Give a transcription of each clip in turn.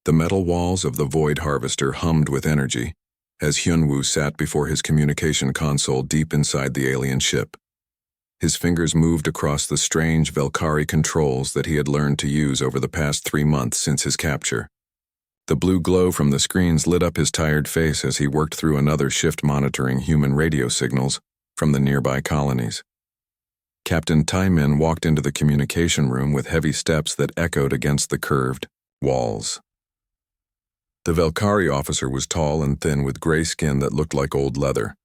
The metal walls of the Void Harvester hummed with energy as Hyunwoo sat before his communication console deep inside the alien ship. His fingers moved across the strange Velkari controls that he had learned to use over the past 3 months since his capture. The blue glow from the screens lit up his tired face as he worked through another shift monitoring human radio signals from the nearby colonies. Captain Taimin walked into the communication room with heavy steps that echoed against the curved walls. The Velkari officer was tall and thin with gray skin that looked like old leather.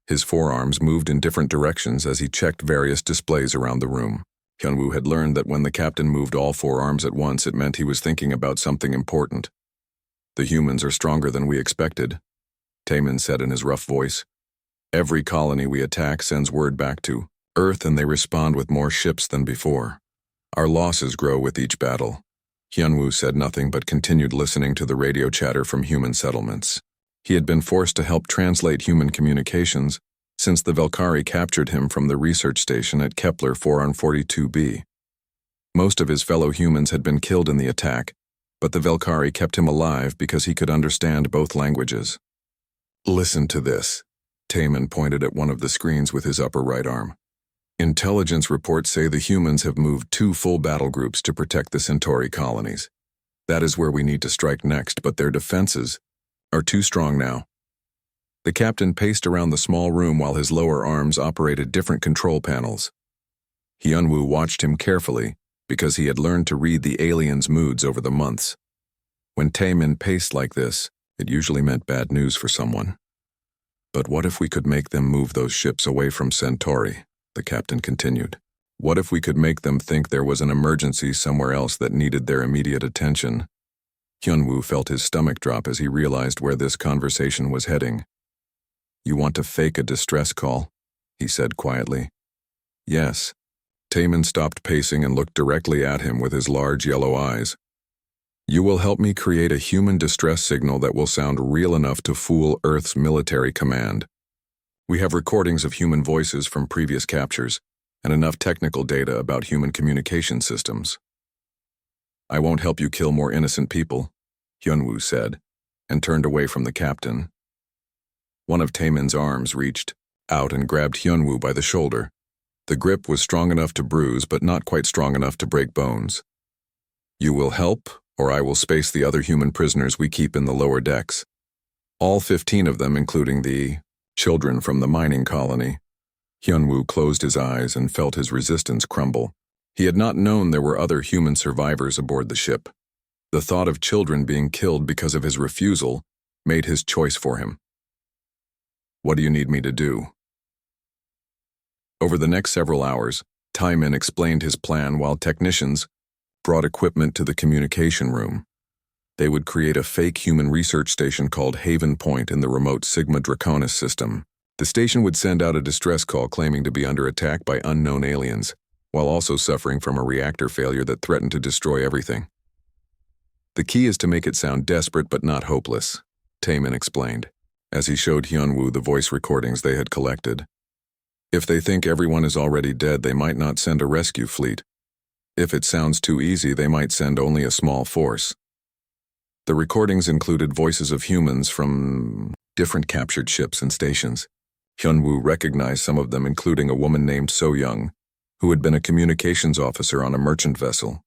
His forearms moved in different directions as he checked various displays around the room. Hyunwoo had learned that when the captain moved all 4 arms at once, it meant he was thinking about something important. "The humans are stronger than we expected," Taemin said in his rough voice. "Every colony we attack sends word back to Earth and they respond with more ships than before. Our losses grow with each battle." Hyunwoo said nothing but continued listening to the radio chatter from human settlements. He had been forced to help translate human communications since the Velkari captured him from the research station at Kepler 442b. Most of his fellow humans had been killed in the attack, but the Velkari kept him alive because he could understand both languages. "Listen to this." Taemin pointed at one of the screens with his upper right arm. "Intelligence reports say the humans have moved 2 full battle groups to protect the Centauri colonies. That is where we need to strike next, but their defenses are too strong now." The captain paced around the small room while his lower arms operated different control panels. Hyunwoo watched him carefully because he had learned to read the aliens' moods over the months. When Taemin paced like this, it usually meant bad news for someone. "But what if we could make them move those ships away from Centauri?" the captain continued. "What if we could make them think there was an emergency somewhere else that needed their immediate attention?" Hyunwoo felt his stomach drop as he realized where this conversation was heading. "You want to fake a distress call?" he said quietly. "Yes." Taemin stopped pacing and looked directly at him with his large yellow eyes. "You will help me create a human distress signal that will sound real enough to fool Earth's military command. We have recordings of human voices from previous captures, and enough technical data about human communication systems." "I won't help you kill more innocent people," Hyunwoo said, and turned away from the captain. One of Taemin's arms reached out and grabbed Hyunwoo by the shoulder. The grip was strong enough to bruise, but not quite strong enough to break bones. "You will help, or I will space the other human prisoners we keep in the lower decks. All 15 of them, including the children from the mining colony." Hyunwoo closed his eyes and felt his resistance crumble. He had not known there were other human survivors aboard the ship. The thought of children being killed because of his refusal made his choice for him. "What do you need me to do?" Over the next several hours, Taimin explained his plan while technicians brought equipment to the communication room. They would create a fake human research station called Haven Point in the remote Sigma Draconis system. The station would send out a distress call claiming to be under attack by unknown aliens, while also suffering from a reactor failure that threatened to destroy everything. "The key is to make it sound desperate but not hopeless," Taemin explained, as he showed Hyunwoo the voice recordings they had collected. "If they think everyone is already dead, they might not send a rescue fleet. If it sounds too easy, they might send only a small force." The recordings included voices of humans from different captured ships and stations. Hyunwoo recognized some of them, including a woman named So-young, who had been a communications officer on a merchant vessel.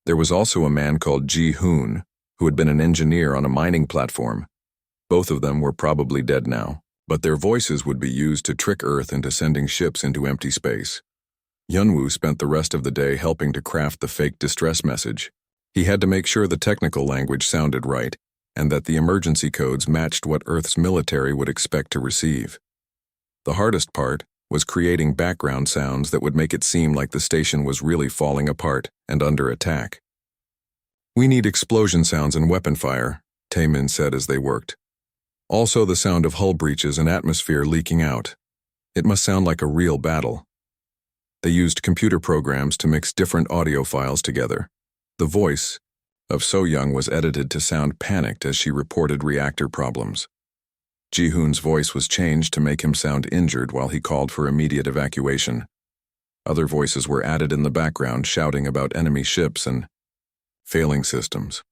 There was also a man called Ji-hoon, who had been an engineer on a mining platform. Both of them were probably dead now, but their voices would be used to trick Earth into sending ships into empty space. Hyunwoo spent the rest of the day helping to craft the fake distress message. He had to make sure the technical language sounded right, and that the emergency codes matched what Earth's military would expect to receive. The hardest part was creating background sounds that would make it seem like the station was really falling apart and under attack. "We need explosion sounds and weapon fire," Taemin said as they worked. "Also the sound of hull breaches and atmosphere leaking out. It must sound like a real battle." They used computer programs to mix different audio files together. The voice of So-young was edited to sound panicked as she reported reactor problems. Ji-hoon's voice was changed to make him sound injured while he called for immediate evacuation. Other voices were added in the background shouting about enemy ships and failing systems.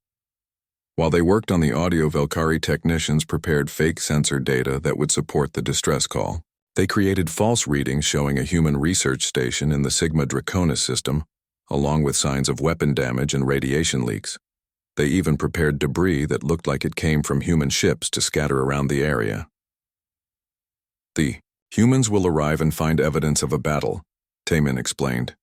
While they worked on the audio, Valkyrie technicians prepared fake sensor data that would support the distress call. They created false readings showing a human research station in the Sigma Draconis system, along with signs of weapon damage and radiation leaks. They even prepared debris that looked like it came from human ships to scatter around the area. The humans will arrive and find evidence of a battle, Taemin explained.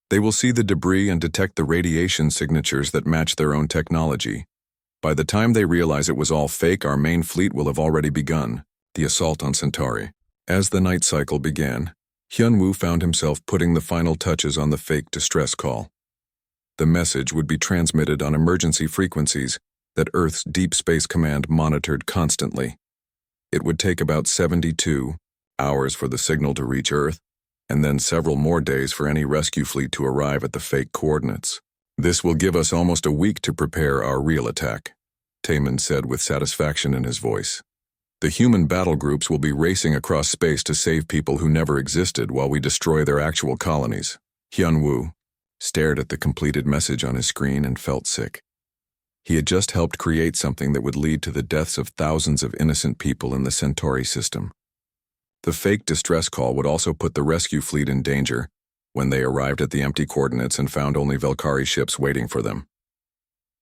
They will see the debris and detect the radiation signatures that match their own technology. By the time they realize it was all fake, our main fleet will have already begun, the assault on Centauri. As the night cycle began, Hyunwoo found himself putting the final touches on the fake distress call. The message would be transmitted on emergency frequencies that Earth's Deep Space Command monitored constantly. It would take about 72 hours for the signal to reach Earth, and then several more days for any rescue fleet to arrive at the fake coordinates. This will give us almost a week to prepare our real attack, Taemin said with satisfaction in his voice. The human battle groups will be racing across space to save people who never existed while we destroy their actual colonies. Hyunwoo stared at the completed message on his screen and felt sick. He had just helped create something that would lead to the deaths of thousands of innocent people in the Centauri system. The fake distress call would also put the rescue fleet in danger when they arrived at the empty coordinates and found only Valkyrie ships waiting for them.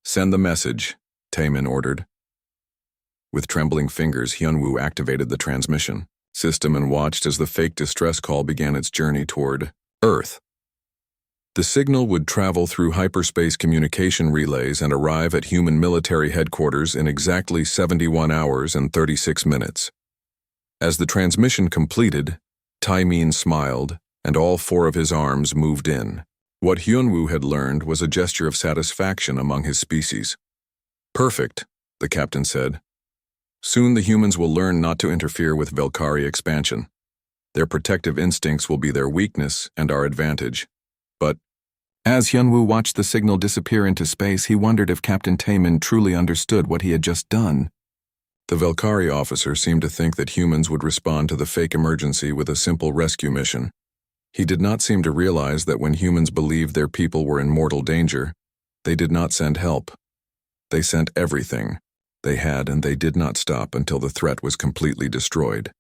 "Send the message," Taemin ordered. With trembling fingers, Hyunwoo activated the transmission system and watched as the fake distress call began its journey toward Earth. The signal would travel through hyperspace communication relays and arrive at human military headquarters in exactly 71 hours and 36 minutes. As the transmission completed, Taemin smiled, and all four of his arms moved in. What Hyunwoo had learned was a gesture of satisfaction among his species. "Perfect," the captain said. "Soon the humans will learn not to interfere with Valkyrie expansion. Their protective instincts will be their weakness and our advantage." But as Hyunwoo watched the signal disappear into space, he wondered if Captain Taemin truly understood what he had just done. The Valkyrie officer seemed to think that humans would respond to the fake emergency with a simple rescue mission. He did not seem to realize that when humans believed their people were in mortal danger, they did not send help. They sent everything they had, and they did not stop until the threat was completely destroyed.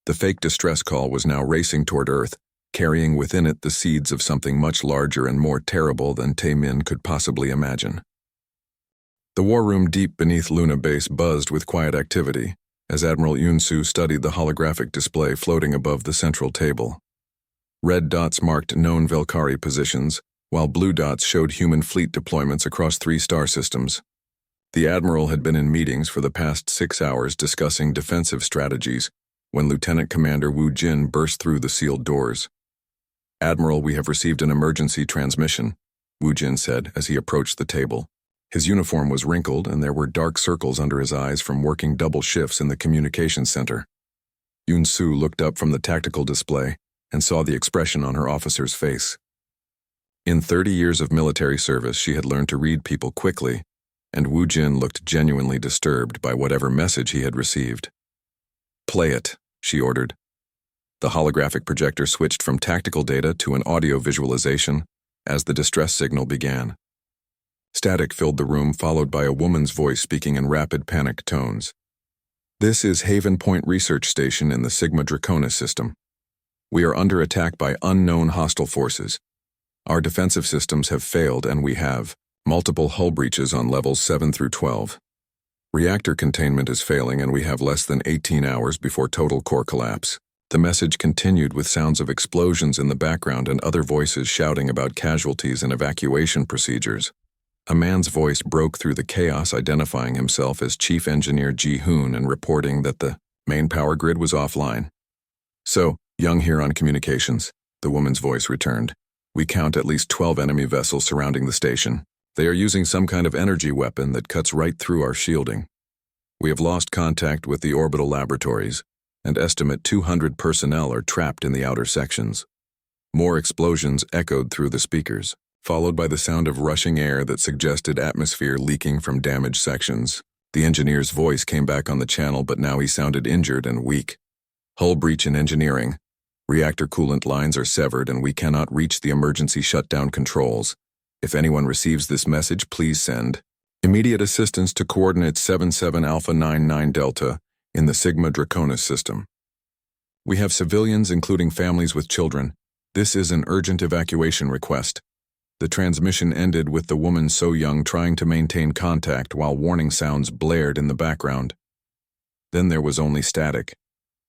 The fake distress call was now racing toward Earth, carrying within it the seeds of something much larger and more terrible than Taemin could possibly imagine. The war room deep beneath Luna Base buzzed with quiet activity as Admiral Yoon-soo studied the holographic display floating above the central table. Red dots marked known Valkyrie positions, while blue dots showed human fleet deployments across 3 star systems. The Admiral had been in meetings for the past 6 hours discussing defensive strategies when Lieutenant Commander Woo Jin burst through the sealed doors. "Admiral, we have received an emergency transmission," Woo Jin said as he approached the table. His uniform was wrinkled and there were dark circles under his eyes from working double shifts in the communications center. Yoon-soo looked up from the tactical display and saw the expression on her officer's face. In 30 years of military service, she had learned to read people quickly, and Woo Jin looked genuinely disturbed by whatever message he had received. "Play it," she ordered. The holographic projector switched from tactical data to an audio visualization as the distress signal began. Static filled the room, followed by a woman's voice speaking in rapid, panicked tones. "This is Haven Point Research Station in the Sigma Draconis system. We are under attack by unknown hostile forces. Our defensive systems have failed and we have multiple hull breaches on levels 7 through 12. Reactor containment is failing and we have less than 18 hours before total core collapse." The message continued with sounds of explosions in the background and other voices shouting about casualties and evacuation procedures. A man's voice broke through the chaos, identifying himself as Chief Engineer Ji-hoon and reporting that the main power grid was offline. "So, Young here on communications," the woman's voice returned. "We count at least 12 enemy vessels surrounding the station. They are using some kind of energy weapon that cuts right through our shielding. We have lost contact with the orbital laboratories, and estimate 200 personnel are trapped in the outer sections." More explosions echoed through the speakers, followed by the sound of rushing air that suggested atmosphere leaking from damaged sections. The engineer's voice came back on the channel, but now he sounded injured and weak. "Hull breach in engineering. Reactor coolant lines are severed and we cannot reach the emergency shutdown controls. If anyone receives this message, please send Immediate assistance to coordinates 77 Alpha 99 Delta in the Sigma Draconis system. We have civilians, including families with children. This is an urgent evacuation request. The transmission ended with the woman So Young trying to maintain contact while warning sounds blared in the background. Then there was only static.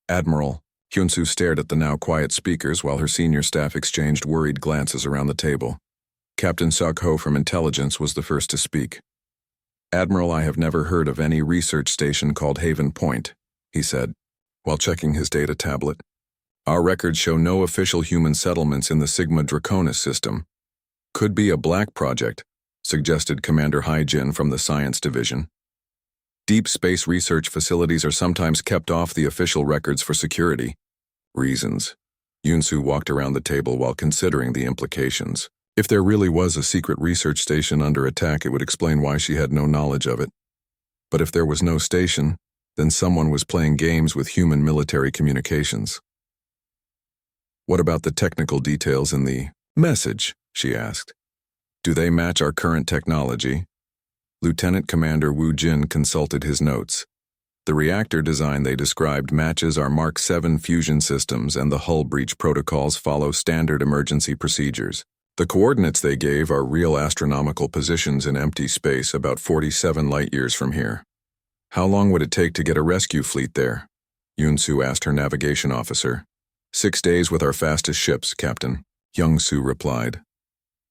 Admiral Hyunsu stared at the now quiet speakers while her senior staff exchanged worried glances around the table. Captain Seok-ho from Intelligence was the first to speak. "Admiral, I have never heard of any research station called Haven Point," he said, while checking his data tablet. "Our records show no official human settlements in the Sigma Draconis system. Could be a black project," suggested Commander Hai-jin from the Science Division. "Deep space research facilities are sometimes kept off the official records for security reasons." Yunsu walked around the table while considering the implications. If there really was a secret research station under attack, it would explain why she had no knowledge of it. But if there was no station, then someone was playing games with human military communications. "What about the technical details in the message?" she asked. "Do they match our current technology?" Lieutenant Commander Woo Jin consulted his notes. The reactor design they described matches our Mark 7 fusion systems, and the hull breach protocols follow standard emergency procedures. The coordinates they gave are real astronomical positions in empty space about 47 light-years from here. "How long would it take to get a rescue fleet there?" Yunsu asked her navigation officer. 6 days with our fastest ships, Captain," Young-soo replied.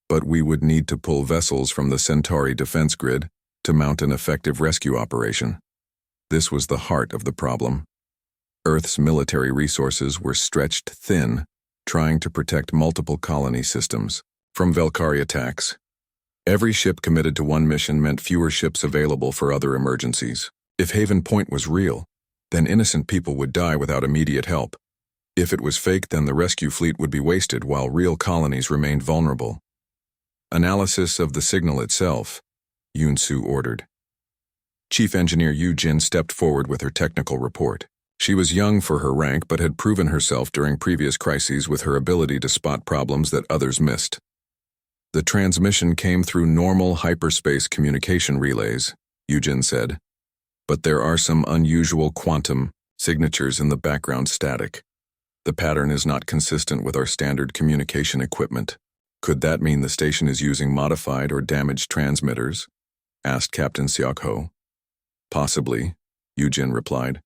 "But we would need to pull vessels from the Centauri defense grid to mount an effective rescue operation." This was the heart of the problem. Earth's military resources were stretched thin, trying to protect multiple colony systems from Valkyrie attacks. Every ship committed to one mission meant fewer ships available for other emergencies. If Haven Point was real, then innocent people would die without immediate help. If it was fake, then the rescue fleet would be wasted while real colonies remained vulnerable. "Analysis of the signal itself," Yunsu ordered. Chief Engineer Yu Jin stepped forward with her technical report. She was young for her rank but had proven herself during previous crises with her ability to spot problems that others missed. "The transmission came through normal hyperspace communication relays," Yujin said, "but there are some unusual quantum signatures in the background static. The pattern is not consistent with our standard communication equipment." "Could that mean the station is using modified or damaged transmitters?" asked Captain Seok-ho. "Possibly," Yujin replied.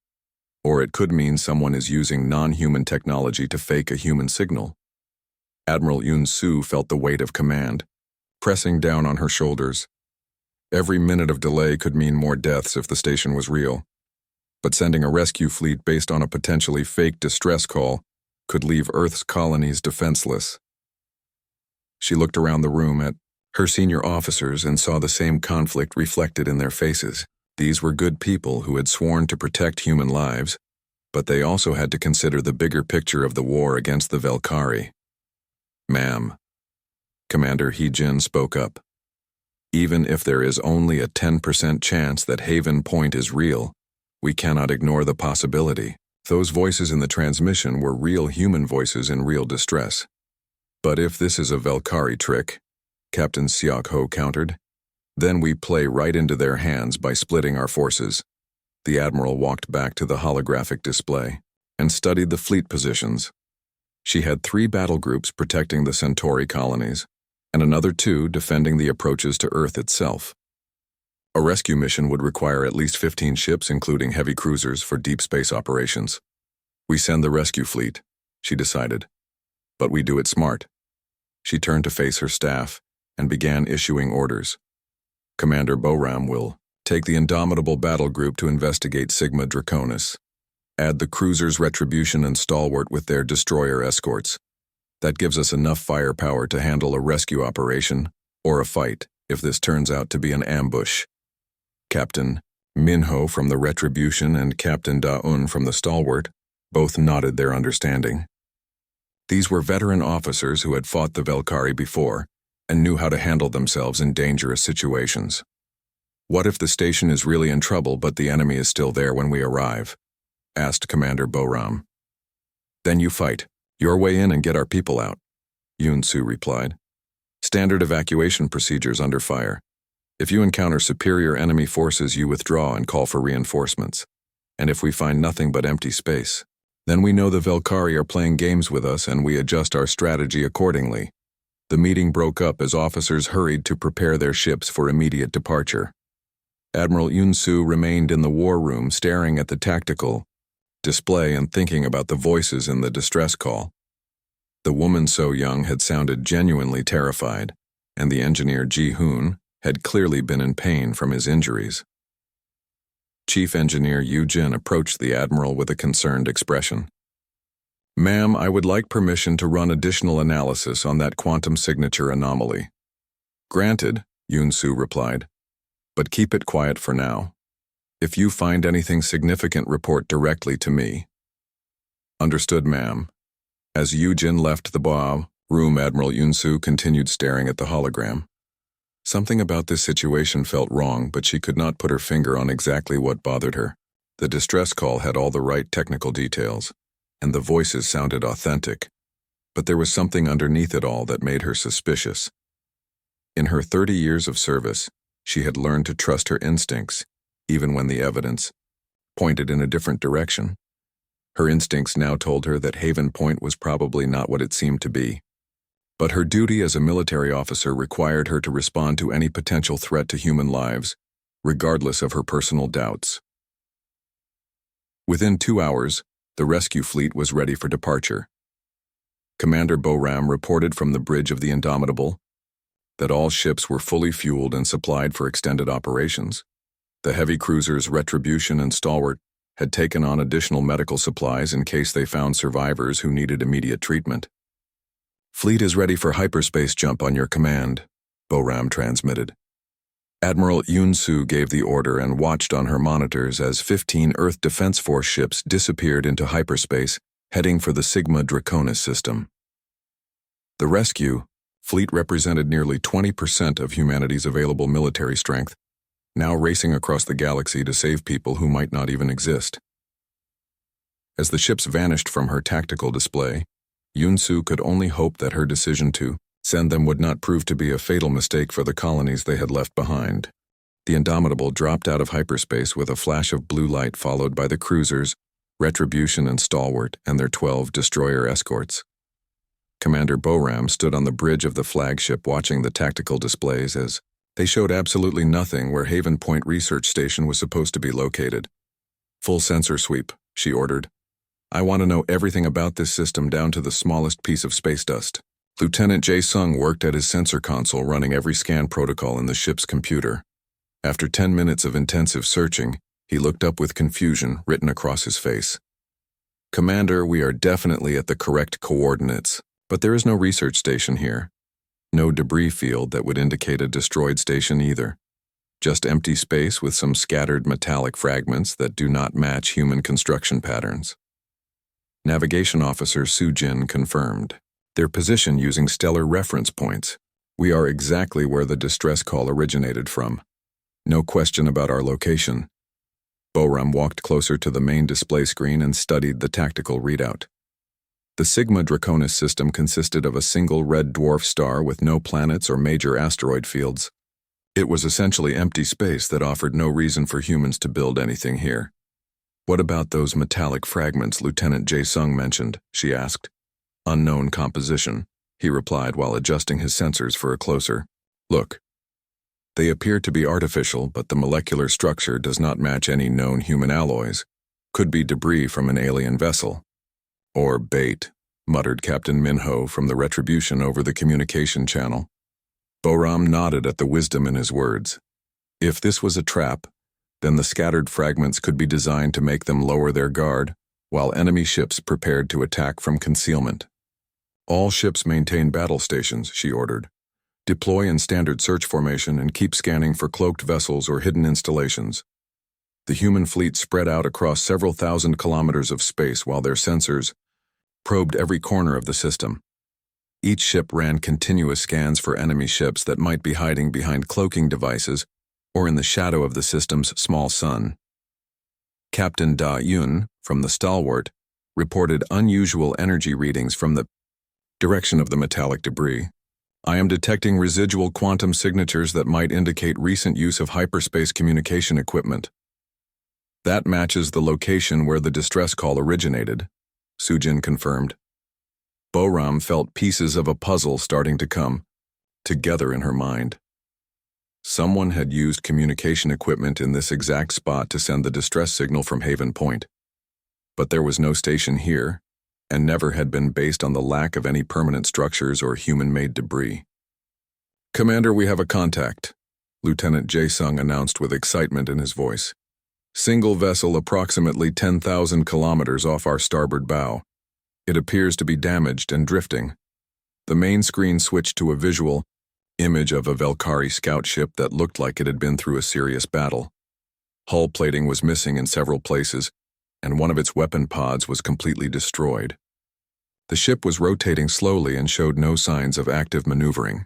"Or it could mean someone is using non-human technology to fake a human signal." Admiral Yun-soo felt the weight of command, pressing down on her shoulders. Every minute of delay could mean more deaths if the station was real. But sending a rescue fleet based on a potentially fake distress call could leave Earth's colonies defenseless. She looked around the room at her senior officers and saw the same conflict reflected in their faces. These were good people who had sworn to protect human lives, but they also had to consider the bigger picture of the war against the Valkyrie. "Ma'am," Commander Hee-jin spoke up, "even if there is only a 10% chance that Haven Point is real, we cannot ignore the possibility. Those voices in the transmission were real human voices in real distress. But if this is a Valkyrie trick," Captain Seok-ho countered, "then we play right into their hands by splitting our forces." The Admiral walked back to the holographic display and studied the fleet positions. She had 3 battle groups protecting the Centauri colonies, and another 2 defending the approaches to Earth itself. A rescue mission would require at least 15 ships, including heavy cruisers, for deep space operations. "We send the rescue fleet," she decided, "but we do it smart." She turned to face her staff and began issuing orders. "Commander Boram will take the Indomitable Battle Group to investigate Sigma Draconis. Add the cruisers Retribution and Stalwart with their destroyer escorts. That gives us enough firepower to handle a rescue operation or a fight if this turns out to be an ambush." Captain Minho from the Retribution and Captain Da-un from the Stalwart both nodded their understanding. These were veteran officers who had fought the Valkyrie before and knew how to handle themselves in dangerous situations. "What if the station is really in trouble but the enemy is still there when we arrive?" asked Commander Boram. "Then you fight your way in and get our people out," Yun-soo replied. "Standard evacuation procedures under fire. If you encounter superior enemy forces, you withdraw and call for reinforcements. And if we find nothing but empty space, then we know the Velkari are playing games with us and we adjust our strategy accordingly. The meeting broke up as officers hurried to prepare their ships for immediate departure. Admiral Yun-Su remained in the war room staring at the tactical display and thinking about the voices in the distress call. The woman So Young had sounded genuinely terrified, and the engineer Ji-hoon had clearly been in pain from his injuries. Chief Engineer Yu-jin approached the admiral with a concerned expression. "Ma'am, I would like permission to run additional analysis on that quantum signature anomaly." "Granted," Yun-Su replied, "but keep it quiet for now. If you find anything significant, report directly to me." "Understood, ma'am." As Yu-jin left the bow room, Admiral Yun-Su continued staring at the hologram. Something about this situation felt wrong, but she could not put her finger on exactly what bothered her. The distress call had all the right technical details, and the voices sounded authentic, but there was something underneath it all that made her suspicious. In her 30 years of service, she had learned to trust her instincts, even when the evidence pointed in a different direction. Her instincts now told her that Haven Point was probably not what it seemed to be. But her duty as a military officer required her to respond to any potential threat to human lives, regardless of her personal doubts. Within 2 hours, the rescue fleet was ready for departure. Commander Boram reported from the bridge of the Indomitable that all ships were fully fueled and supplied for extended operations. The heavy cruisers Retribution and Stalwart had taken on additional medical supplies in case they found survivors who needed immediate treatment. "Fleet is ready for hyperspace jump on your command," Boram transmitted. Admiral Yun-Su gave the order and watched on her monitors as 15 Earth Defense Force ships disappeared into hyperspace, heading for the Sigma Draconis system. The rescue fleet represented nearly 20% of humanity's available military strength, now racing across the galaxy to save people who might not even exist. As the ships vanished from her tactical display, Yun-Su could only hope that her decision to send them would not prove to be a fatal mistake for the colonies they had left behind. The Indomitable dropped out of hyperspace with a flash of blue light, followed by the cruisers Retribution and Stalwart and their 12 destroyer escorts. Commander Boram stood on the bridge of the flagship watching the tactical displays as they showed absolutely nothing where Haven Point Research Station was supposed to be located. "Full sensor sweep," she ordered. "I want to know everything about this system down to the smallest piece of space dust." Lieutenant Jae-sung worked at his sensor console, running every scan protocol in the ship's computer. After 10 minutes of intensive searching, he looked up with confusion written across his face. "Commander, we are definitely at the correct coordinates, but there is no research station here. No debris field that would indicate a destroyed station either. Just empty space with some scattered metallic fragments that do not match human construction patterns." Navigation Officer Soo-jin confirmed their position using stellar reference points. "We are exactly where the distress call originated from. No question about our location." Boram walked closer to the main display screen and studied the tactical readout. The Sigma Draconis system consisted of a single red dwarf star with no planets or major asteroid fields. It was essentially empty space that offered no reason for humans to build anything here. "What about those metallic fragments Lieutenant Jae-sung mentioned?" she asked. "Unknown composition," he replied while adjusting his sensors for a closer look. "They appear to be artificial, but the molecular structure does not match any known human alloys. Could be debris from an alien vessel." "Or bait," muttered Captain Minho from the Retribution over the communication channel. Boram nodded at the wisdom in his words. If this was a trap, then the scattered fragments could be designed to make them lower their guard, while enemy ships prepared to attack from concealment. "All ships maintain battle stations," she ordered. "Deploy in standard search formation and keep scanning for cloaked vessels or hidden installations." The human fleet spread out across several thousand kilometers of space while their sensors probed every corner of the system. Each ship ran continuous scans for enemy ships that might be hiding behind cloaking devices or in the shadow of the system's small sun. Captain Da-Yun, from the Stalwart, reported unusual energy readings from the direction of the metallic debris. I am detecting residual quantum signatures that might indicate recent use of hyperspace communication equipment. That matches the location where the distress call originated, Sujin confirmed. Boram felt pieces of a puzzle starting to come together in her mind. Someone had used communication equipment in this exact spot to send the distress signal from Haven Point. But there was no station here, and never had been based on the lack of any permanent structures or human-made debris. "Commander, we have a contact," Lieutenant Jae-sung announced with excitement in his voice. "Single vessel approximately 10,000 kilometers off our starboard bow. It appears to be damaged and drifting." The main screen switched to a visual image of a Valkyrie scout ship that looked like it had been through a serious battle. Hull plating was missing in several places, and one of its weapon pods was completely destroyed. The ship was rotating slowly and showed no signs of active maneuvering.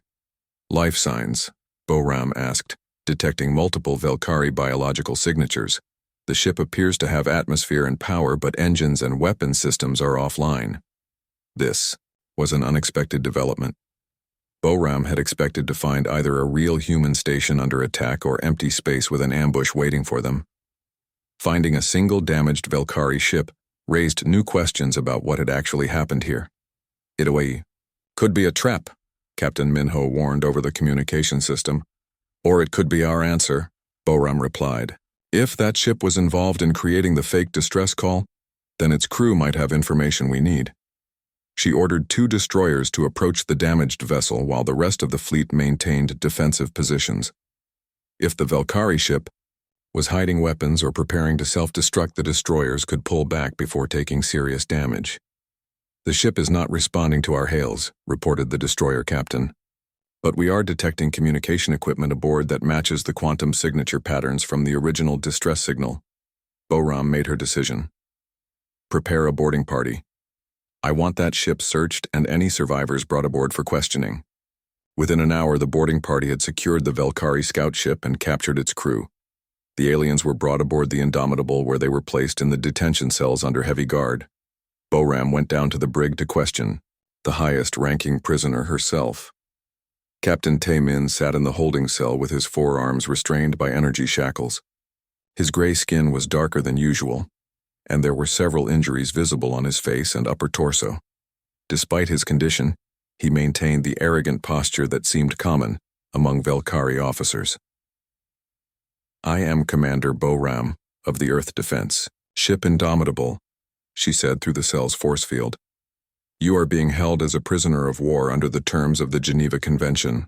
"Life signs?" Boram asked, detecting multiple Valkyrie biological signatures. "The ship appears to have atmosphere and power, but engines and weapon systems are offline." This was an unexpected development. Boram had expected to find either a real human station under attack or empty space with an ambush waiting for them. Finding a single damaged Valkyrie ship raised new questions about what had actually happened here. "It could be a trap," Captain Minho warned over the communication system. "Or it could be our answer," Boram replied. "If that ship was involved in creating the fake distress call, then its crew might have information we need." She ordered 2 destroyers to approach the damaged vessel while the rest of the fleet maintained defensive positions. If the Valkyrie ship was hiding weapons or preparing to self-destruct, the destroyers could pull back before taking serious damage. "The ship is not responding to our hails," reported the destroyer captain. "But we are detecting communication equipment aboard that matches the quantum signature patterns from the original distress signal." Boram made her decision. "Prepare a boarding party. I want that ship searched and any survivors brought aboard for questioning." Within an hour, the boarding party had secured the Valkyrie scout ship and captured its crew. The aliens were brought aboard the Indomitable, where they were placed in the detention cells under heavy guard. Boram went down to the brig to question the highest-ranking prisoner herself. Captain Tae-min sat in the holding cell with his forearms restrained by energy shackles. His gray skin was darker than usual, and there were several injuries visible on his face and upper torso. Despite his condition, he maintained the arrogant posture that seemed common among Valkyrie officers. "I am Commander Boram of the Earth Defense, Ship Indomitable," she said through the cell's force field. "You are being held as a prisoner of war under the terms of the Geneva Convention."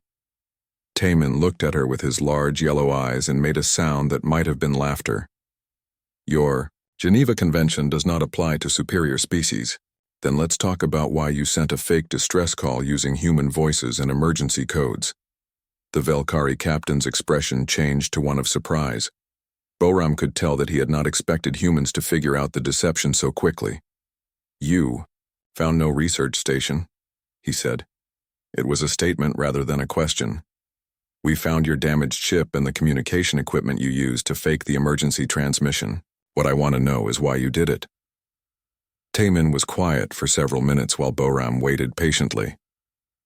Taemin looked at her with his large yellow eyes and made a sound that might have been laughter. "Your Geneva Convention does not apply to superior species. Then let's talk about why you sent a fake distress call using human voices and emergency codes." The Valkyrie captain's expression changed to one of surprise. Boram could tell that he had not expected humans to figure out the deception so quickly. "You found no research station," he said. It was a statement rather than a question. "We found your damaged ship and the communication equipment you used to fake the emergency transmission. What I want to know is why you did it." Taemin was quiet for several minutes while Boram waited patiently.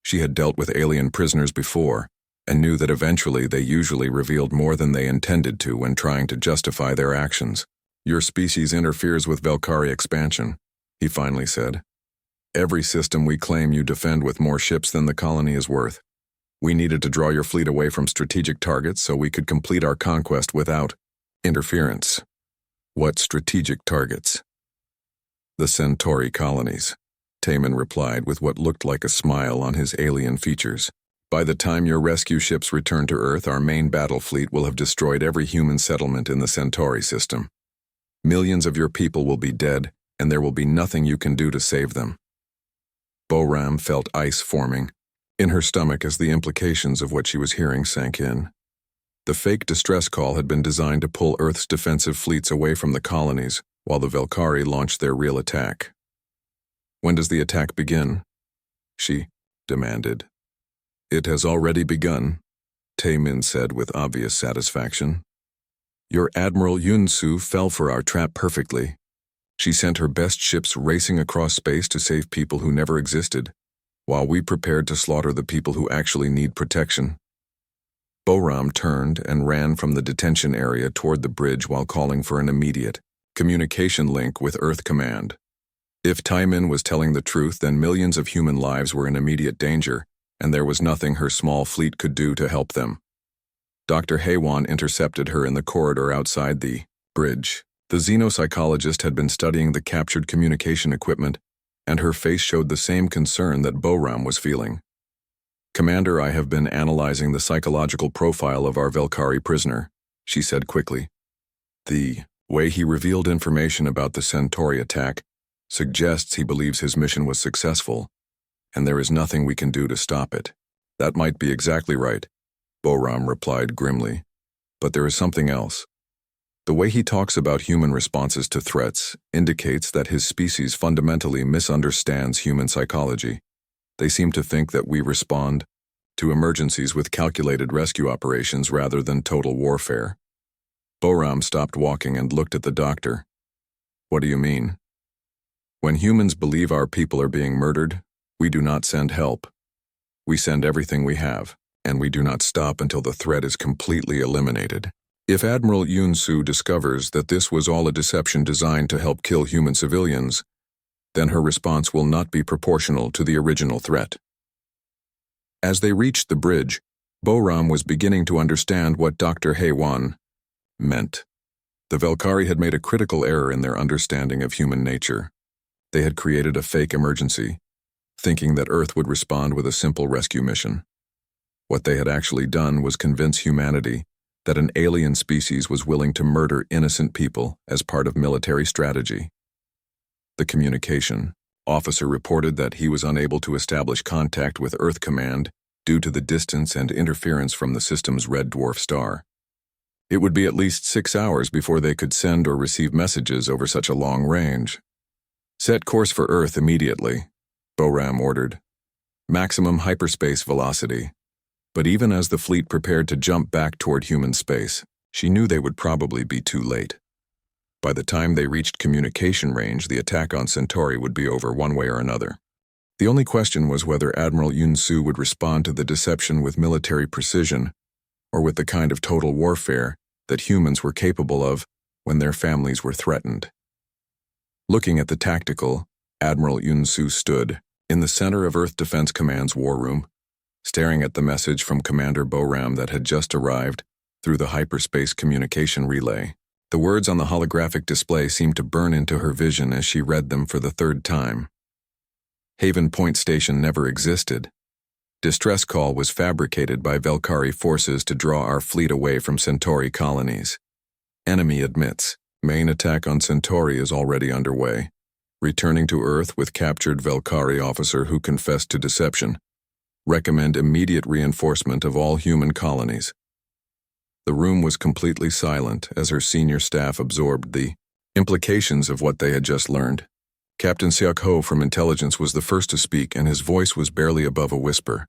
She had dealt with alien prisoners before, and knew that eventually they usually revealed more than they intended to when trying to justify their actions. "Your species interferes with Valkyrie expansion," he finally said. "Every system we claim you defend with more ships than the colony is worth. We needed to draw your fleet away from strategic targets so we could complete our conquest without interference." "What strategic targets?" "The Centauri colonies," Taemin replied with what looked like a smile on his alien features. "By the time your rescue ships return to Earth, our main battle fleet will have destroyed every human settlement in the Centauri system. Millions of your people will be dead, and there will be nothing you can do to save them." Boram felt ice forming in her stomach as the implications of what she was hearing sank in. The fake distress call had been designed to pull Earth's defensive fleets away from the colonies, while the Valkyrie launched their real attack. "When does the attack begin?" she demanded. "It has already begun," Taemin said with obvious satisfaction. "Your Admiral Yunsu fell for our trap perfectly. She sent her best ships racing across space to save people who never existed. while we prepared to slaughter the people who actually need protection. Boram turned and ran from the detention area toward the bridge while calling for an immediate communication link with Earth Command. If Taimin was telling the truth, then millions of human lives were in immediate danger, and there was nothing her small fleet could do to help them. Dr. Haywan intercepted her in the corridor outside the bridge. The xenopsychologist had been studying the captured communication equipment, and her face showed the same concern that Boram was feeling. "Commander, I have been analyzing the psychological profile of our Velkari prisoner," she said quickly. "The way he revealed information about the Centauri attack suggests he believes his mission was successful, and there is nothing we can do to stop it." "That might be exactly right," Boram replied grimly. "But there is something else. The way he talks about human responses to threats indicates that his species fundamentally misunderstands human psychology. They seem to think that we respond to emergencies with calculated rescue operations rather than total warfare." Boram stopped walking and looked at the doctor. "What do you mean?" "When humans believe our people are being murdered, we do not send help. We send everything we have, and we do not stop until the threat is completely eliminated. If Admiral Yun-Su discovers that this was all a deception designed to help kill human civilians, then her response will not be proportional to the original threat." As they reached the bridge, Boram was beginning to understand what Dr. Haywan meant. The Velkari had made a critical error in their understanding of human nature. They had created a fake emergency, thinking that Earth would respond with a simple rescue mission. What they had actually done was convince humanity that an alien species was willing to murder innocent people as part of military strategy. The communication officer reported that he was unable to establish contact with Earth Command due to the distance and interference from the system's red dwarf star. It would be at least 6 hours before they could send or receive messages over such a long range. "Set course for Earth immediately," Boram ordered. "Maximum hyperspace velocity." But even as the fleet prepared to jump back toward human space, she knew they would probably be too late. By the time they reached communication range, the attack on Centauri would be over one way or another. The only question was whether Admiral Yun-Su would respond to the deception with military precision or with the kind of total warfare that humans were capable of when their families were threatened. Looking at the tactical, Admiral Yun-Su stood in the center of Earth Defense Command's war room, staring at the message from Commander Boram that had just arrived through the hyperspace communication relay. The words on the holographic display seemed to burn into her vision as she read them for the third time. Haven Point Station never existed. Distress call was fabricated by Velkari forces to draw our fleet away from Centauri colonies. Enemy admits. Main attack on Centauri is already underway. Returning to Earth with captured Velkari officer who confessed to deception. Recommend immediate reinforcement of all human colonies. The room was completely silent as her senior staff absorbed the implications of what they had just learned. Captain Seok-ho from Intelligence was the first to speak, and his voice was barely above a whisper.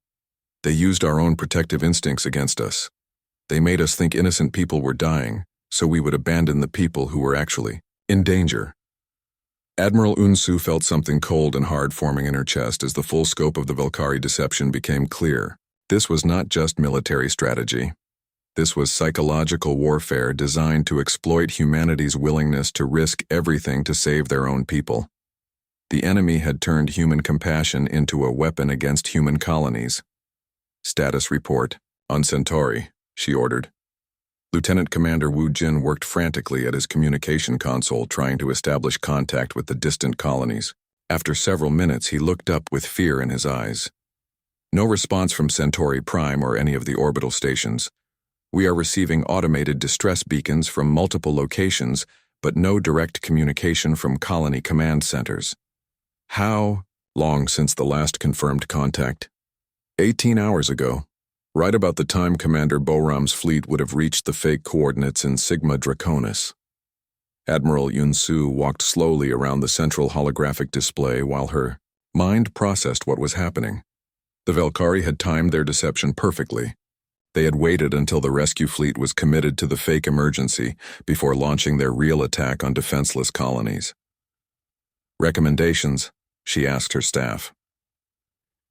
"They used our own protective instincts against us. They made us think innocent people were dying, so we would abandon the people who were actually in danger." Admiral Yun-Su felt something cold and hard forming in her chest as the full scope of the Velkari deception became clear. This was not just military strategy. This was psychological warfare designed to exploit humanity's willingness to risk everything to save their own people. The enemy had turned human compassion into a weapon against human colonies. "Status report on Centauri," she ordered. Lieutenant Commander Wu Jin worked frantically at his communication console trying to establish contact with the distant colonies. After several minutes, he looked up with fear in his eyes. "No response from SciFiPrime or any of the orbital stations. We are receiving automated distress beacons from multiple locations, but no direct communication from colony command centers." "How long since the last confirmed contact?" 18 hours ago. Right about the time Commander Boram's fleet would have reached the fake coordinates in Sigma Draconis. Admiral Yun-Su walked slowly around the central holographic display while her mind processed what was happening. The Velkari had timed their deception perfectly. They had waited until the rescue fleet was committed to the fake emergency before launching their real attack on defenseless colonies. "Recommendations?" she asked her staff.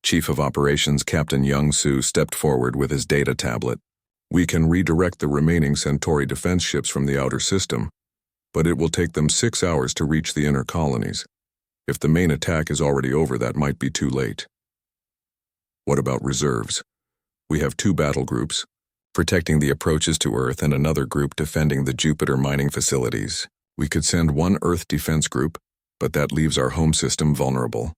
Chief of Operations Captain Young-Soo stepped forward with his data tablet. We can redirect the remaining Centauri defense ships from the outer system, but it will take them 6 hours to reach the inner colonies. If the main attack is already over, that might be too late. What about reserves? We have 2 battle groups, protecting the approaches to Earth and another group defending the Jupiter mining facilities. We could send one Earth defense group, but that leaves our home system vulnerable.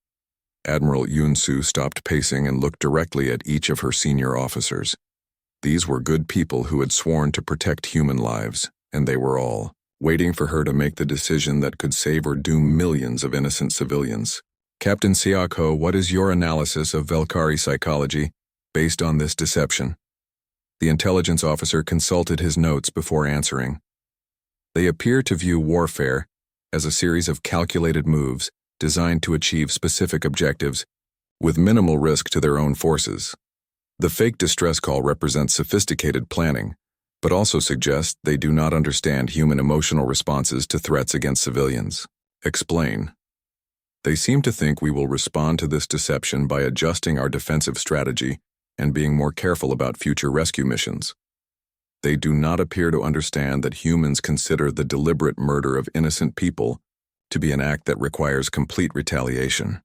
Admiral Yoon-Soo stopped pacing and looked directly at each of her senior officers. These were good people who had sworn to protect human lives, and they were all waiting for her to make the decision that could save or doom millions of innocent civilians. Captain Siako, what is your analysis of Valkyrie psychology based on this deception? The intelligence officer consulted his notes before answering. They appear to view warfare as a series of calculated moves designed to achieve specific objectives with minimal risk to their own forces. The fake distress call represents sophisticated planning, but also suggests they do not understand human emotional responses to threats against civilians. Explain. They seem to think we will respond to this deception by adjusting our defensive strategy and being more careful about future rescue missions. They do not appear to understand that humans consider the deliberate murder of innocent people to be an act that requires complete retaliation.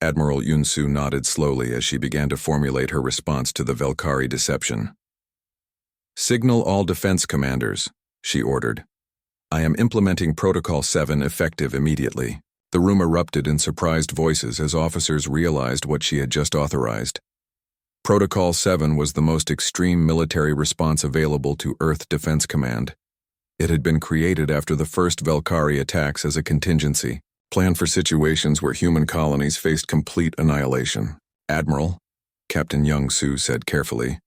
Admiral Yoon-Soo nodded slowly as she began to formulate her response to the Valkyrie deception. Signal all defense commanders, she ordered. I am implementing Protocol 7 effective immediately. The room erupted in surprised voices as officers realized what she had just authorized. Protocol 7 was the most extreme military response available to Earth Defense Command. It had been created after the first Valkyrie attacks as a contingency, planned for situations where human colonies faced complete annihilation. Admiral, Captain Young-Soo said carefully,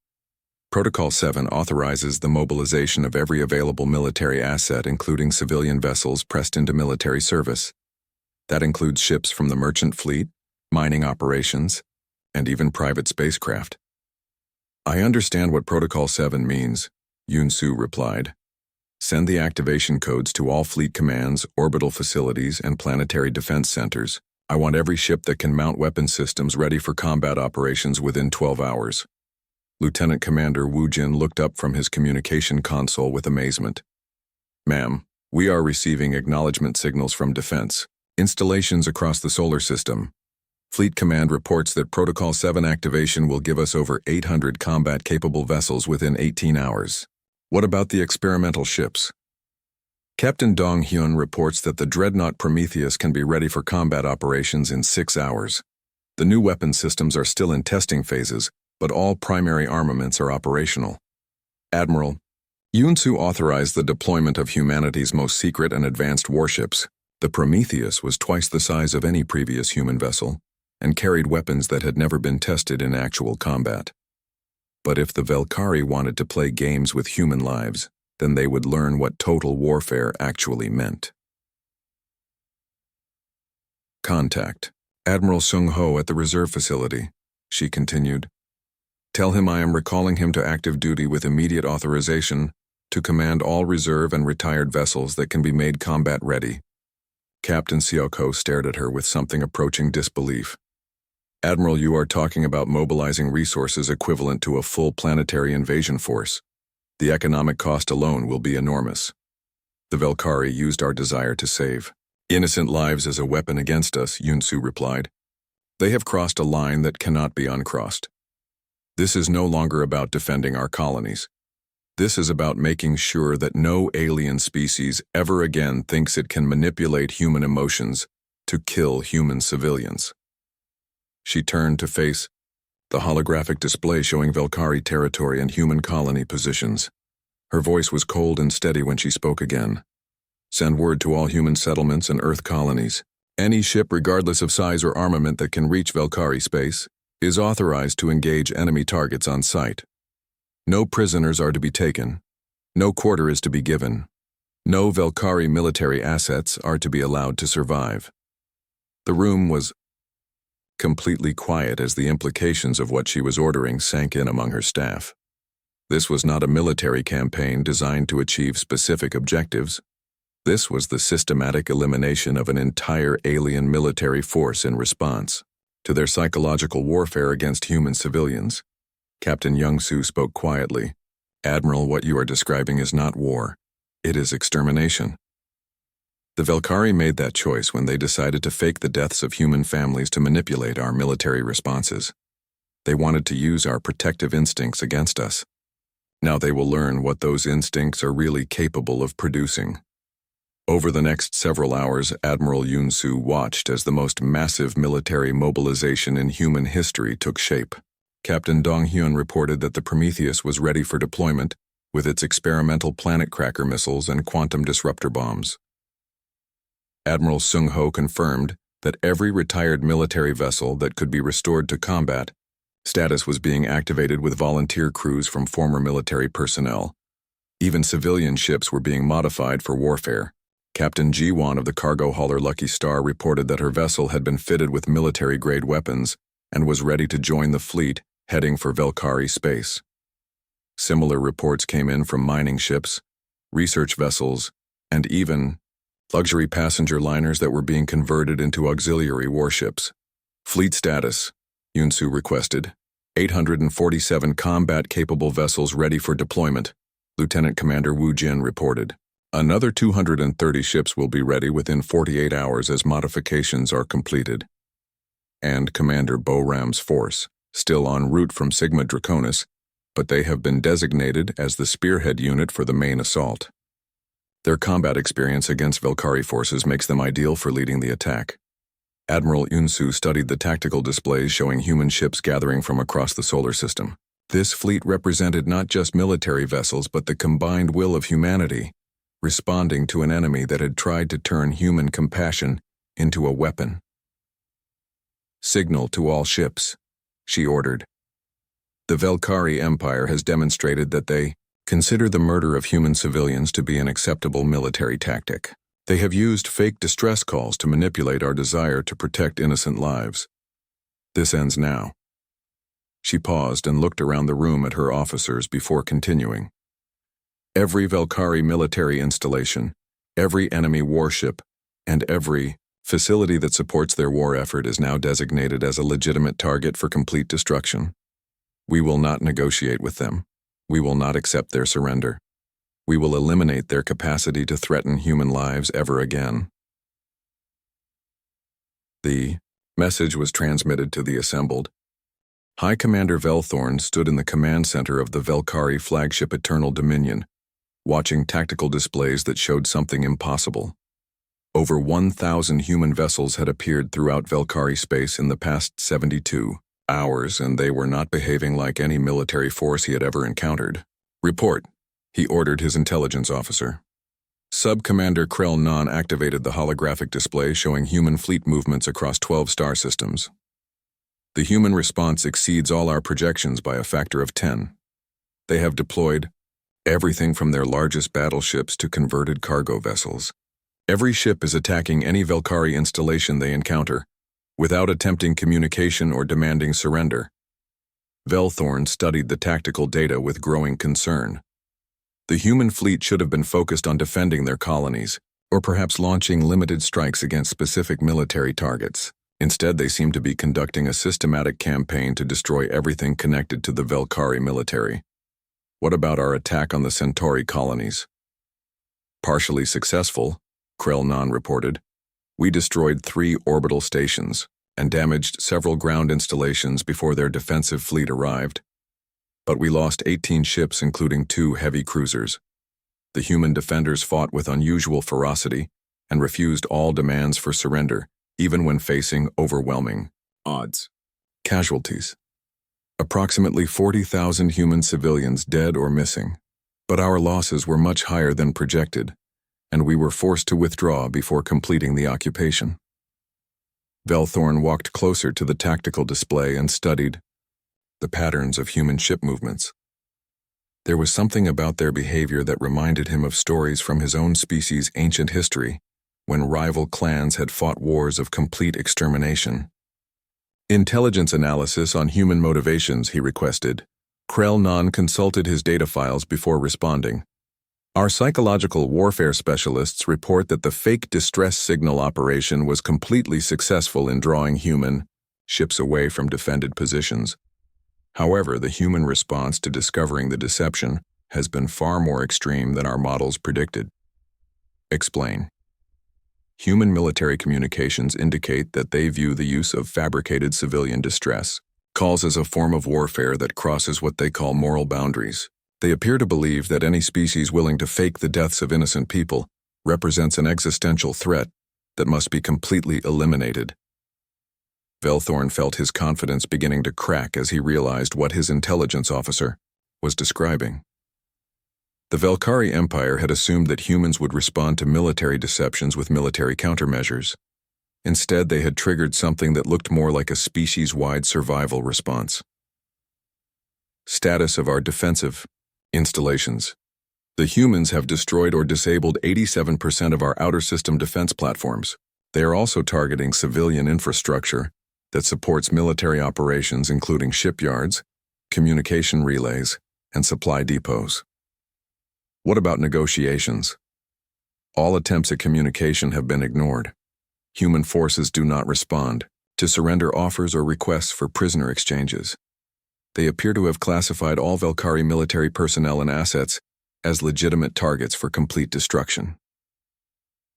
Protocol 7 authorizes the mobilization of every available military asset, including civilian vessels pressed into military service. That includes ships from the merchant fleet, mining operations, and even private spacecraft. I understand what Protocol 7 means, Yoon-Soo replied. Send the activation codes to all fleet commands, orbital facilities, and planetary defense centers. I want every ship that can mount weapon systems ready for combat operations within 12 hours. Lieutenant Commander Woo Jin looked up from his communication console with amazement. Ma'am, we are receiving acknowledgement signals from defense installations across the solar system. Fleet Command reports that Protocol 7 activation will give us over 800 combat-capable vessels within 18 hours. What about the experimental ships? Captain Dong Hyun reports that the dreadnought Prometheus can be ready for combat operations in 6 hours. The new weapon systems are still in testing phases, but all primary armaments are operational. Admiral, Yoon-Soo authorized the deployment of humanity's most secret and advanced warships. The Prometheus was twice the size of any previous human vessel and carried weapons that had never been tested in actual combat. But if the Valkyrie wanted to play games with human lives, then they would learn what total warfare actually meant. Contact Admiral Sung-ho at the reserve facility, she continued. Tell him I am recalling him to active duty with immediate authorization to command all reserve and retired vessels that can be made combat ready. Captain Sioko stared at her with something approaching disbelief. Admiral, you are talking about mobilizing resources equivalent to a full planetary invasion force. The economic cost alone will be enormous. The Valkyrie used our desire to save innocent lives as a weapon against us, Yoon-Soo replied. They have crossed a line that cannot be uncrossed. This is no longer about defending our colonies. This is about making sure that no alien species ever again thinks it can manipulate human emotions to kill human civilians. She turned to face the holographic display showing Valkyrie territory and human colony positions. Her voice was cold and steady when she spoke again. Send word to all human settlements and Earth colonies. Any ship, regardless of size or armament, that can reach Valkyrie space is authorized to engage enemy targets on sight. No prisoners are to be taken. No quarter is to be given. No Valkyrie military assets are to be allowed to survive. The room was completely quiet as the implications of what she was ordering sank in among her staff. This was not a military campaign designed to achieve specific objectives. This was the systematic elimination of an entire alien military force in response to their psychological warfare against human civilians. Captain Young-Soo spoke quietly. "Admiral, what you are describing is not war. It is extermination." The Velkari made that choice when they decided to fake the deaths of human families to manipulate our military responses. They wanted to use our protective instincts against us. Now they will learn what those instincts are really capable of producing. Over the next several hours, Admiral Yoon-Soo watched as the most massive military mobilization in human history took shape. Captain Dong-hyun reported that the Prometheus was ready for deployment with its experimental planet cracker missiles and quantum disruptor bombs. Admiral Sung-ho confirmed that every retired military vessel that could be restored to combat status was being activated with volunteer crews from former military personnel. Even civilian ships were being modified for warfare. Captain Ji-won of the cargo hauler Lucky Star reported that her vessel had been fitted with military-grade weapons and was ready to join the fleet heading for Velkari space. Similar reports came in from mining ships, research vessels, and even luxury passenger liners that were being converted into auxiliary warships. Fleet status, Yoon-Soo requested. 847 combat-capable vessels ready for deployment, Lieutenant Commander Woo Jin reported. Another 230 ships will be ready within 48 hours as modifications are completed. And Commander Bo Ram's force, still en route from Sigma Draconis, but they have been designated as the spearhead unit for the main assault. Their combat experience against Velkari forces makes them ideal for leading the attack. Admiral Yoon-Soo studied the tactical displays showing human ships gathering from across the solar system. This fleet represented not just military vessels but the combined will of humanity, responding to an enemy that had tried to turn human compassion into a weapon. "Signal to all ships," she ordered. The Velkari Empire has demonstrated that they consider the murder of human civilians to be an acceptable military tactic. They have used fake distress calls to manipulate our desire to protect innocent lives. This ends now. She paused and looked around the room at her officers before continuing. Every Velkari military installation, every enemy warship, and every facility that supports their war effort is now designated as a legitimate target for complete destruction. We will not negotiate with them. We will not accept their surrender. We will eliminate their capacity to threaten human lives ever again. The message was transmitted to the assembled. High Commander Velthorn stood in the command center of the Velkari flagship Eternal Dominion, watching tactical displays that showed something impossible. Over 1,000 human vessels had appeared throughout Velkari space in the past 72 hours, and they were not behaving like any military force he had ever encountered. "Report," he ordered his intelligence officer. Sub-Commander Krell Non activated the holographic display showing human fleet movements across 12 star systems. The human response exceeds all our projections by a factor of 10. They have deployed everything from their largest battleships to converted cargo vessels. Every ship is attacking any Velkari installation they encounter, without attempting communication or demanding surrender. Velthorn studied the tactical data with growing concern. The human fleet should have been focused on defending their colonies, or perhaps launching limited strikes against specific military targets. Instead, they seem to be conducting a systematic campaign to destroy everything connected to the Velkari military. What about our attack on the Centauri colonies? Partially successful, Krell Non reported. We destroyed 3 orbital stations and damaged several ground installations before their defensive fleet arrived. But we lost 18 ships, including 2 heavy cruisers. The human defenders fought with unusual ferocity and refused all demands for surrender, even when facing overwhelming odds. Casualties. Approximately 40,000 human civilians dead or missing, but our losses were much higher than projected, and we were forced to withdraw before completing the occupation. Velthorn walked closer to the tactical display and studied the patterns of human ship movements. There was something about their behavior that reminded him of stories from his own species' ancient history, when rival clans had fought wars of complete extermination. Intelligence analysis on human motivations, he requested. Krell Non consulted his data files before responding. Our psychological warfare specialists report that the fake distress signal operation was completely successful in drawing human ships away from defended positions. However, the human response to discovering the deception has been far more extreme than our models predicted. Explain. Human military communications indicate that they view the use of fabricated civilian distress calls as a form of warfare that crosses what they call moral boundaries. They appear to believe that any species willing to fake the deaths of innocent people represents an existential threat that must be completely eliminated. Velthorn felt his confidence beginning to crack as he realized what his intelligence officer was describing. The Velkhari Empire had assumed that humans would respond to military deceptions with military countermeasures. Instead, they had triggered something that looked more like a species-wide survival response. Status of our defensive installations. The humans have destroyed or disabled 87% of our outer system defense platforms. They are also targeting civilian infrastructure that supports military operations including shipyards, communication relays, and supply depots. What about negotiations? All attempts at communication have been ignored. Human forces do not respond to surrender offers or requests for prisoner exchanges. They appear to have classified all Velkhari military personnel and assets as legitimate targets for complete destruction.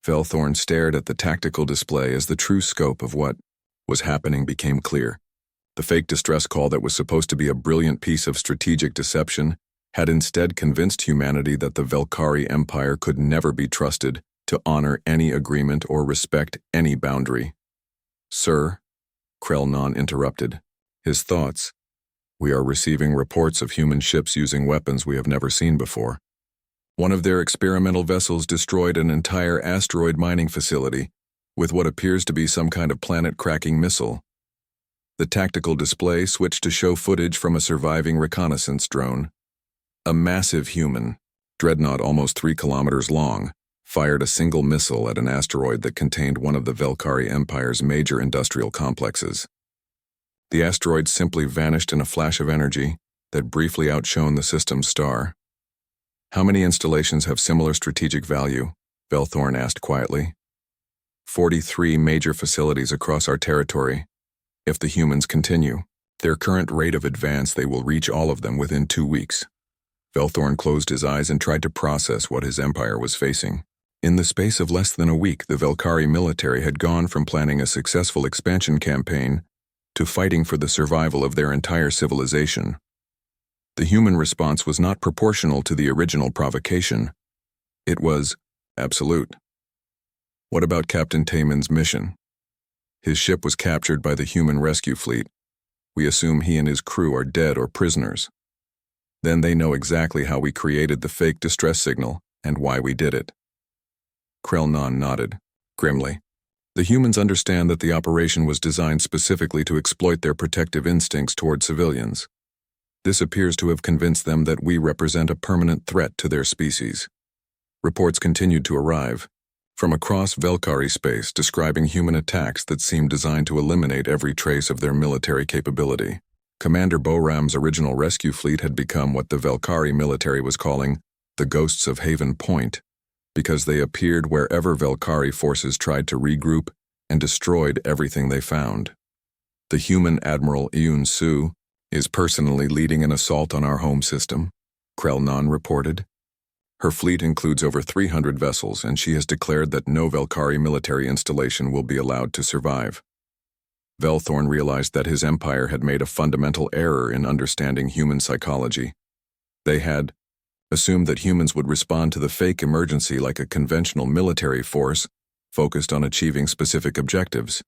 Velthorn stared at the tactical display as the true scope of what was happening became clear. The fake distress call that was supposed to be a brilliant piece of strategic deception had instead convinced humanity that the Velkhari Empire could never be trusted to honor any agreement or respect any boundary. Sir, Krell interrupted. His thoughts. We are receiving reports of human ships using weapons we have never seen before. One of their experimental vessels destroyed an entire asteroid mining facility with what appears to be some kind of planet-cracking missile. The tactical display switched to show footage from a surviving reconnaissance drone. A massive human, dreadnought almost 3 kilometers long, fired a single missile at an asteroid that contained one of the Velkhari Empire's major industrial complexes. The asteroid simply vanished in a flash of energy that briefly outshone the system's star. How many installations have similar strategic value? Velthorn asked quietly. 43 major facilities across our territory. If the humans continue their current rate of advance, they will reach all of them within 2 weeks. Velthorn closed his eyes and tried to process what his empire was facing. In the space of less than a week, the Velkhari military had gone from planning a successful expansion campaign to fighting for the survival of their entire civilization. The human response was not proportional to the original provocation. It was absolute. What about Captain Tayman's mission? His ship was captured by the human rescue fleet. We assume he and his crew are dead or prisoners. Then they know exactly how we created the fake distress signal and why we did it. Krell nodded, grimly. The humans understand that the operation was designed specifically to exploit their protective instincts toward civilians. This appears to have convinced them that we represent a permanent threat to their species. Reports continued to arrive from across Velkhari space describing human attacks that seemed designed to eliminate every trace of their military capability. Commander Boram's original rescue fleet had become what the Velkhari military was calling the Ghosts of Haven Point, because they appeared wherever Velkhari forces tried to regroup and destroyed everything they found. The human Admiral Yun Su is personally leading an assault on our home system, Krell reported. Her fleet includes over 300 vessels, and she has declared that no Velkhari military installation will be allowed to survive. Velthorn realized that his empire had made a fundamental error in understanding human psychology. They had assumed that humans would respond to the fake emergency like a conventional military force focused on achieving specific objectives.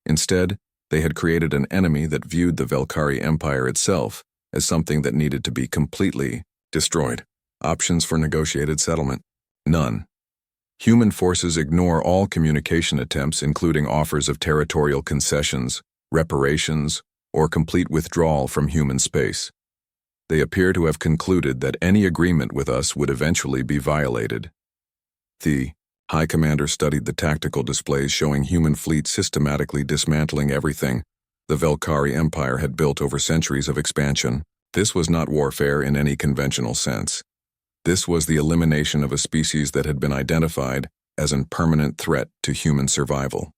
Instead, they had created an enemy that viewed the Velkhari Empire itself as something that needed to be completely destroyed. Options for negotiated settlement? None. Human forces ignore all communication attempts, including offers of territorial concessions, reparations, or complete withdrawal from human space. They appear to have concluded that any agreement with us would eventually be violated. The High Commander studied the tactical displays showing human fleets systematically dismantling everything the Velkhari Empire had built over centuries of expansion. This was not warfare in any conventional sense. This was the elimination of a species that had been identified as a permanent threat to human survival.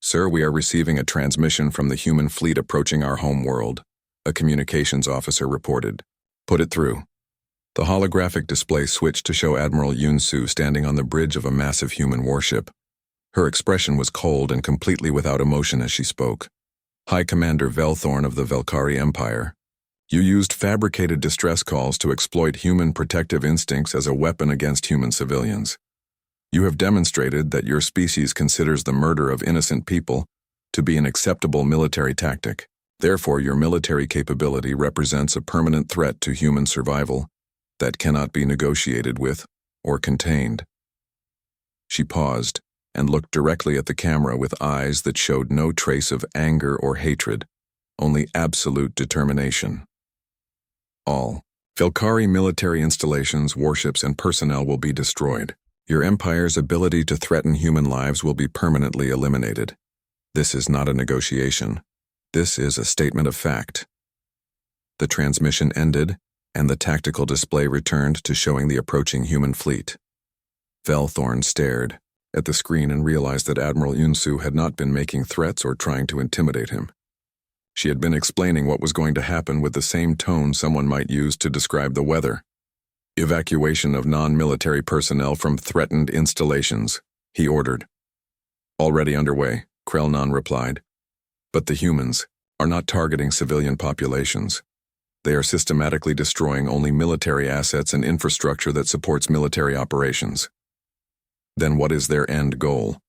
"Sir, we are receiving a transmission from the human fleet approaching our home world," a communications officer reported. "Put it through." The holographic display switched to show Admiral Yunsu standing on the bridge of a massive human warship. Her expression was cold and completely without emotion as she spoke. "High Commander Velthorn of the Velkari Empire, you used fabricated distress calls to exploit human protective instincts as a weapon against human civilians. You have demonstrated that your species considers the murder of innocent people to be an acceptable military tactic. Therefore, your military capability represents a permanent threat to human survival that cannot be negotiated with or contained." She paused and looked directly at the camera with eyes that showed no trace of anger or hatred, only absolute determination. "All Velkari military installations, warships, and personnel will be destroyed. Your empire's ability to threaten human lives will be permanently eliminated. This is not a negotiation. This is a statement of fact." The transmission ended, and the tactical display returned to showing the approaching human fleet. Velthorn stared at the screen and realized that Admiral Yunsu had not been making threats or trying to intimidate him. She had been explaining what was going to happen with the same tone someone might use to describe the weather. "Evacuation of non-military personnel from threatened installations," he ordered. "Already underway," Krelnon replied. "But the humans are not targeting civilian populations. They are systematically destroying only military assets and infrastructure that supports military operations." "Then what is their end goal?"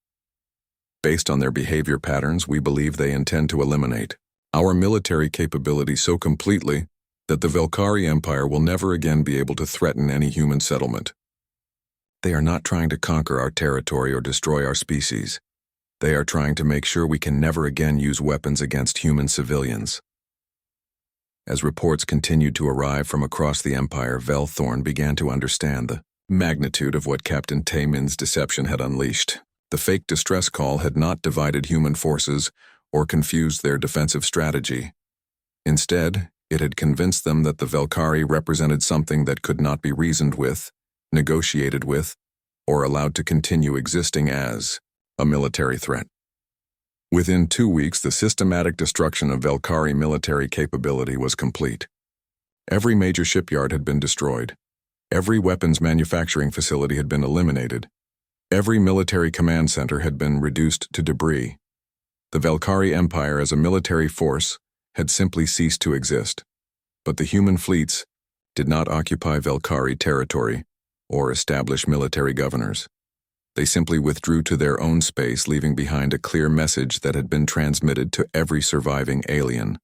"Based on their behavior patterns, we believe they intend to eliminate our military capability so completely that the Velkari Empire will never again be able to threaten any human settlement. They are not trying to conquer our territory or destroy our species. They are trying to make sure we can never again use weapons against human civilians." As reports continued to arrive from across the Empire, Velthorn began to understand the magnitude of what Captain Taemin's deception had unleashed. The fake distress call had not divided human forces or confused their defensive strategy. Instead, it had convinced them that the Velkari represented something that could not be reasoned with, negotiated with, or allowed to continue existing as a military threat. Within 2 weeks, the systematic destruction of Velkari military capability was complete. Every major shipyard had been destroyed. Every weapons manufacturing facility had been eliminated. Every military command center had been reduced to debris. The Velkari Empire as a military force had simply ceased to exist. But the human fleets did not occupy Velkari territory or establish military governors. They simply withdrew to their own space, leaving behind a clear message that had been transmitted to every surviving alien.